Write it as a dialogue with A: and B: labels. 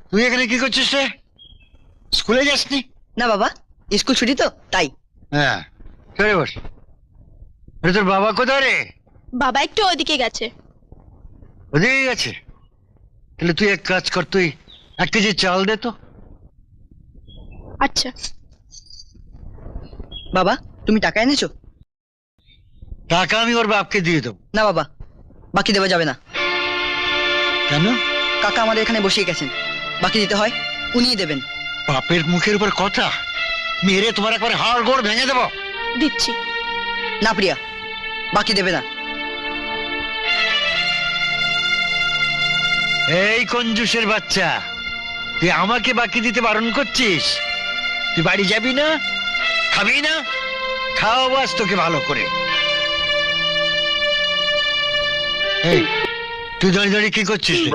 A: তুই এখানে কি করছিস রে? স্কুলে যাসনি?
B: না বাবা, স্কুল ছুটি তো তাই।
A: হ্যাঁ, চলে বস। আরে তোর বাবা কোথায় রে?
C: বাবা একটু ওদিকে গেছে।
A: ওদিকে গেছে? তাহলে তুই এক কাজ কর, তুই 1 কেজি চাল দে তো।
C: আচ্ছা।
B: বাবা, তুমি টাকা এনেছো?
A: টাকা আমি ওর বাপকে দিয়ে দেবো।
B: না বাবা, বাকি দেওয়া যাবে না।
A: কেন?
B: কাকা আমাদের এখানে বসিয়ে গেছেন, বাকি দিতে হয় উনিই দেবেন।
A: বাপের মুখের উপর কথা, মেরে তোমার একবার হাড় গোড় ভেঙে দেবো।
C: দিচ্ছি।
B: না প্রিয়া, বাকি দেবে না।
A: এই কঞ্জুসের বাচ্চা, তুই আমাকে বাকি দিতে বারণ করছিস? তুই বাড়ি যাবি না? খাবি না? খাও বাস তোকে ভালো করে। এই, তুই দাঁড়িয়ে দাঁড়িয়ে কি করছিস রে?